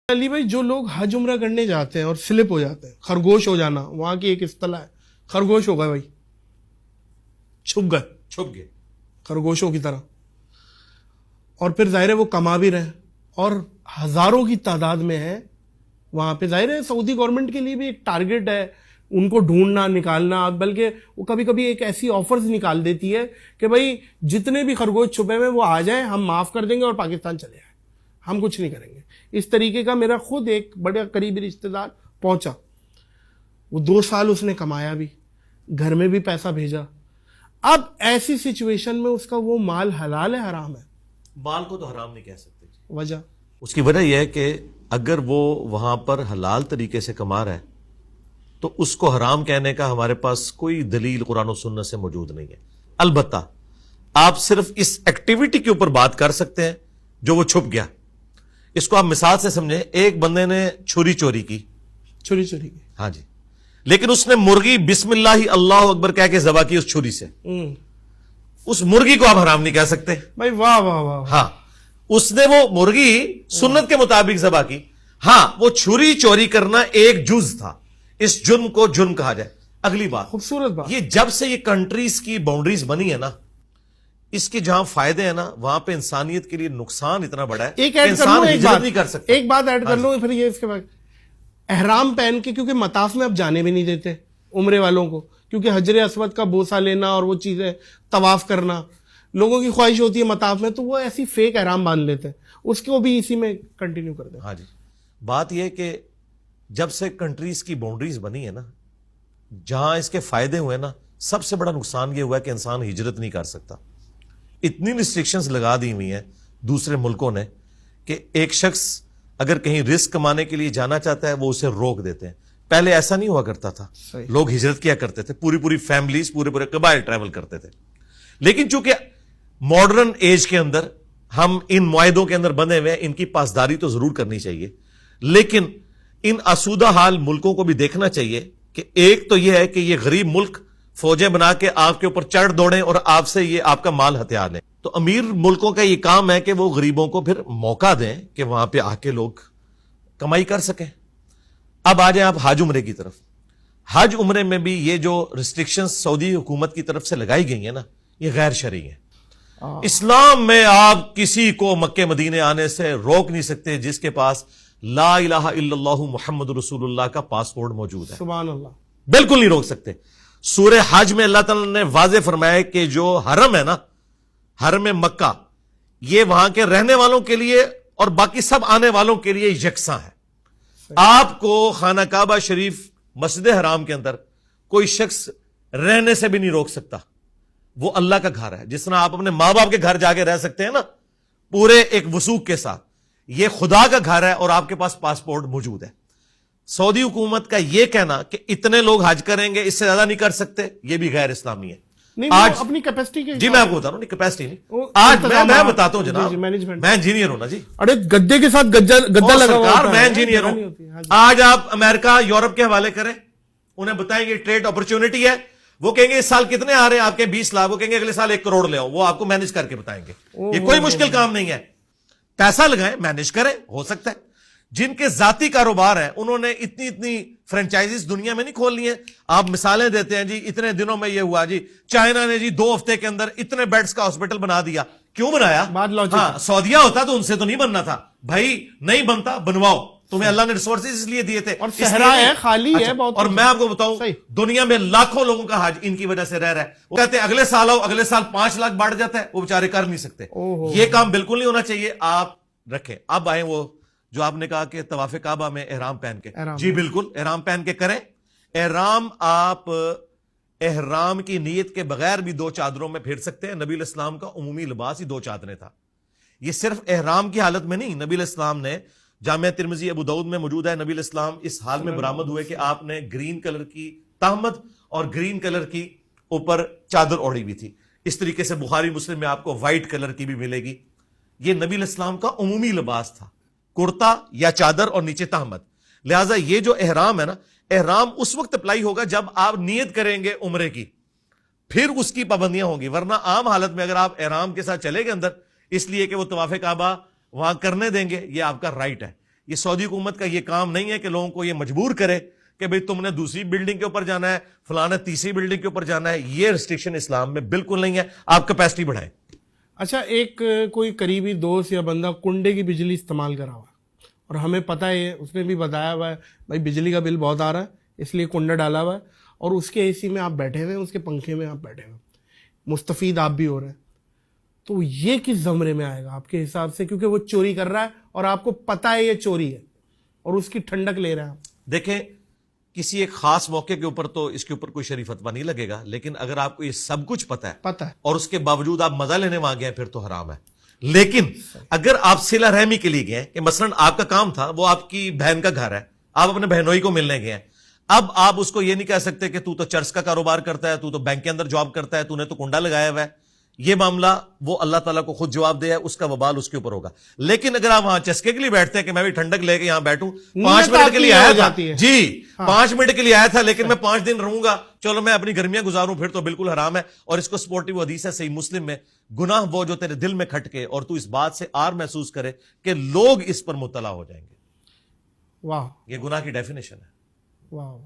علی بھائی جو لوگ حج عمرہ کرنے جاتے ہیں اور سلپ ہو جاتے ہیں، خرگوش ہو جانا، وہاں کی ایک اصطلاح ہے، خرگوش ہو گئے بھائی، چھپ گئے خرگوشوں کی طرح، اور پھر ظاہر ہے وہ کما بھی رہے ہیں اور ہزاروں کی تعداد میں ہیں وہاں پہ. ظاہر ہے سعودی گورنمنٹ کے لیے بھی ایک ٹارگٹ ہے ان کو ڈھونڈنا نکالنا، بلکہ وہ کبھی کبھی ایک ایسی آفرز نکال دیتی ہے کہ بھائی جتنے بھی خرگوش چھپے ہوئے وہ آ جائیں، ہم معاف کر دیں گے اور پاکستان چلے آئیں، ہم کچھ نہیں کریں گے. اس طریقے کا میرا خود ایک بڑے قریبی رشتہ دار پہنچا، وہ 2 سال اس نے کمایا بھی، گھر میں بھی پیسہ بھیجا. اب ایسی سچویشن میں اس کا وہ مال حلال ہے حرام ہے؟ مال کو تو حرام نہیں کہہ سکتے. وجہ اس کی وجہ یہ ہے کہ اگر وہ وہاں پر حلال طریقے سے کما رہا ہے تو اس کو حرام کہنے کا ہمارے پاس کوئی دلیل قرآن و سنت سے موجود نہیں ہے. البتہ آپ صرف اس ایکٹیویٹی کے اوپر بات کر سکتے ہیں جو وہ چھپ گیا. اس کو آپ مثال سے سمجھیں، ایک بندے نے چھری چوری کی، ہاں جی، لیکن اس نے مرغی بسم اللہ اللہ اکبر کہہ کے ذبح کی اس چھری سے، اس مرغی کو آپ حرام نہیں کہہ سکتے بھائی. واہ واہ واہ. ہاں، اس نے وہ مرغی سنت کے مطابق ذبح کی. ہاں، وہ چھری چوری کرنا ایک جز تھا، اس جرم کو جرم کہا جائے. اگلی بات، خوبصورت بات، یہ جب سے یہ کنٹریز کی باؤنڈریز بنی ہے نا، اس کے جہاں فائدے ہیں نا وہاں پہ انسانیت کے لیے نقصان اتنا بڑا ہے ایک کہ ایڈ کر انسان لوں، ہجرت نہیں کر سکتا. ایک بات ایڈ کر لوں پھر یہ اس کے بعد احرام پہن کے، کیونکہ مطاف میں اب جانے بھی نہیں دیتے عمرے والوں کو، کیونکہ حجر اسود کا بوسہ لینا اور وہ چیزیں طواف کرنا لوگوں کی خواہش ہوتی ہے مطاف میں، تو وہ ایسی فیک احرام باندھ لیتے ہیں، اس کو بھی اسی میں کنٹینیو کر دیں. ہاں جی، بات یہ کہ جب سے کنٹریز کی باؤنڈریز بنی ہے نا، جہاں اس کے فائدے ہوئے نا، سب سے بڑا نقصان یہ ہوا ہے کہ انسان ہجرت نہیں کر سکتا. اتنی ریسٹرکشنز لگا دی ہوئی ہیں دوسرے ملکوں نے کہ ایک شخص اگر کہیں رزق کمانے کے لیے جانا چاہتا ہے وہ اسے روک دیتے ہیں. پہلے ایسا نہیں ہوا کرتا تھا، لوگ ہجرت کیا کرتے تھے، پوری فیملیز، پورے قبائل ٹریول کرتے تھے. لیکن چونکہ ماڈرن ایج کے اندر ہم ان معاہدوں کے اندر بندھے ہوئے ہیں، ان کی پاسداری تو ضرور کرنی چاہیے، لیکن ان آسودہ حال ملکوں کو بھی دیکھنا چاہیے کہ ایک تو یہ ہے کہ یہ غریب ملک فوجیں بنا کے آپ کے اوپر چڑھ دوڑیں اور آپ سے یہ آپ کا مال ہتھیار لیں. تو امیر ملکوں کا یہ کام ہے کہ وہ غریبوں کو پھر موقع دیں کہ وہاں پہ آ کے لوگ کمائی کر سکیں. اب آ جائیں آپ حج عمرے کی طرف. حج عمرے میں بھی یہ جو ریسٹرکشن سعودی حکومت کی طرف سے لگائی گئی ہیں نا، یہ غیر شرعی ہیں. اسلام میں آپ کسی کو مکے مدینے آنے سے روک نہیں سکتے جس کے پاس لا الہ الا اللہ محمد رسول اللہ کا پاسپورٹ موجود ہے. سبحان اللہ، بالکل نہیں روک سکتے. سورہ حج میں اللہ تعالیٰ نے واضح فرمایا کہ جو حرم ہے نا، حرم مکہ، یہ وہاں کے رہنے والوں کے لیے اور باقی سب آنے والوں کے لیے یکساں ہے. آپ کو خانہ کعبہ شریف مسجد حرام کے اندر کوئی شخص رہنے سے بھی نہیں روک سکتا. وہ اللہ کا گھر ہے. جس طرح آپ اپنے ماں باپ کے گھر جا کے رہ سکتے ہیں نا پورے ایک وثوق کے ساتھ، یہ خدا کا گھر ہے اور آپ کے پاس پاسپورٹ موجود ہے. سعودی حکومت کا یہ کہنا کہ اتنے لوگ حج کریں گے، اس سے زیادہ نہیں کر سکتے، یہ بھی غیر اسلامی ہے. آج اپنی کیپیسٹی کے، جی میں آپ کو بتا رہا ہوں، کیپیسٹی نہیں، آج میں بتاتا ہوں جناب، میں انجینئر ہوں نا جی. ارے گدے کے ساتھ گدا لگا ہوا سرکار، میں انجینئر ہوں. آج آپ امریکہ یورپ کے حوالے کریں، انہیں بتائیں گے ٹریڈ اپرچونٹی ہے، وہ کہیں گے اس سال کتنے آ رہے ہیں آپ کے 20 لاکھ، وہ کہیں گے اگلے سال 1 کروڑ لے آؤ، وہ آپ کو مینج کر کے بتائیں گے. یہ کوئی مشکل کام نہیں ہے، پیسہ لگائیں، مینج کریں، ہو سکتا ہے. جن کے ذاتی کاروبار ہیں انہوں نے اتنی فرنچائزز دنیا میں نہیں کھول لی ہیں. آپ مثالیں دیتے ہیں جی، اتنے دنوں میں یہ ہوا جی، چائنا نے جی 2 ہفتے کے اندر اتنے بیڈز کا ہاسپٹل بنا دیا. کیوں بنایا؟ ہاں، سعودیہ ہوتا تو ان سے تو نہیں بننا تھا بھائی، نہیں بنتا بنواؤ، تمہیں اللہ نے ریسورسز اس لیے دیے تھے، اور صحرا ہے، خالی ہے بہت. اور میں آپ کو بتاؤں دنیا میں لاکھوں لوگوں کا حج ان کی وجہ سے رہ رہا ہے. وہ کہتے ہیں اگلے سال آؤ، اگلے سال 5 لاکھ بڑھ جاتا ہے، وہ بیچارے کر نہیں سکتے. یہ کام بالکل نہیں ہونا چاہیے، آپ رکھیں. اب آئیں وہ جو آپ نے کہا کہ طواف کعبہ میں احرام پہن کے، جی بالکل احرام پہن کے کریں. احرام آپ احرام کی نیت کے بغیر بھی 2 چادروں میں پھر سکتے ہیں. نبی الاسلام کا عمومی لباس ہی 2 چادریں تھا. یہ صرف احرام کی حالت میں نہیں، نبی الاسلام نے جامعہ ترمذی ابو داؤد میں موجود ہے، نبی الاسلام اس حال میں برآمد ہوئے کہ آپ نے گرین کلر کی تہمد اور گرین کلر کی اوپر چادر اوڑھی ہوئی تھی. اس طریقے سے بخاری مسلم میں آپ کو وائٹ کلر کی بھی ملے گی. یہ نبی الاسلام کا عمومی لباس تھا، کرتا یا چادر اور نیچے تہمد. لہٰذا یہ جو احرام ہے نا، احرام اس وقت اپلائی ہوگا جب آپ نیت کریں گے عمرے کی، پھر اس کی پابندیاں ہوں گی. ورنہ عام حالت میں اگر آپ احرام کے ساتھ چلے گئے اندر اس لیے کہ وہ طواف کعبہ وہاں کرنے دیں گے، یہ آپ کا رائٹ ہے. یہ سعودی حکومت کا یہ کام نہیں ہے کہ لوگوں کو یہ مجبور کرے کہ بھئی تم نے دوسری بلڈنگ کے اوپر جانا ہے، فلانا تیسری بلڈنگ کے اوپر جانا ہے. یہ ریسٹرکشن اسلام میں بالکل نہیں ہے. آپ کیپیسٹی بڑھائیں. اچھا، ایک کوئی قریبی دوست یا بندہ کنڈے کی بجلی استعمال کرا ہوا ہے اور ہمیں پتہ ہے، اس نے بھی بتایا ہوا ہے بھائی بجلی کا بل بہت آ رہا ہے اس لیے کنڈا ڈالا ہوا ہے، اور اس کے اے سی میں آپ بیٹھے ہوئے ہیں، اس کے پنکھے میں آپ بیٹھے ہوئے ہیں، مستفید آپ بھی ہو رہے ہیں، تو یہ کس زمرے میں آئے گا آپ کے حساب سے؟ کیونکہ وہ چوری کر رہا ہے اور آپ کو پتہ ہے یہ چوری ہے اور اس کی ٹھنڈک لے رہا ہے. دیکھیں، کسی ایک خاص موقع کے اوپر تو اس کے اوپر کوئی شریف فتویٰ نہیں لگے گا، لیکن اگر آپ کو یہ سب کچھ پتہ ہے اور اس کے باوجود آپ مزہ لینے وہاں گئے ہیں پھر تو حرام ہے. لیکن اگر آپ صلہ رحمی کے لیے گئے کہ مثلا آپ کا کام تھا، وہ آپ کی بہن کا گھر ہے، آپ اپنے بہنوئی کو ملنے گئے ہیں، اب آپ اس کو یہ نہیں کہہ سکتے کہ تو چرچ کا کاروبار کرتا ہے، تو بینک کے اندر جاب کرتا ہے، تو نے تو کنڈا لگایا ہوا ہے. یہ معاملہ وہ اللہ تعالیٰ کو خود جواب دے ہے، اس کا وبال اس کے اوپر ہوگا. لیکن اگر آپ وہاں چسکے کے لیے بیٹھتے ہیں کہ میں بھی ٹھنڈک لے کے یہاں بیٹھوں، 5 منٹ کے لیے آیا تھا جی 5 منٹ کے لیے آیا تھا لیکن میں 5 دن رہوں گا، چلو میں اپنی گرمیاں گزاروں، پھر تو بالکل حرام ہے. اور اس کو سپورٹیو حدیث ہے صحیح مسلم میں، گناہ وہ جو تیرے دل میں کھٹکے اور تو اس بات سے آر محسوس کرے کہ لوگ اس پر مطلع ہو جائیں گے. واہ، یہ گناہ کی ڈیفینیشن ہے. واہ.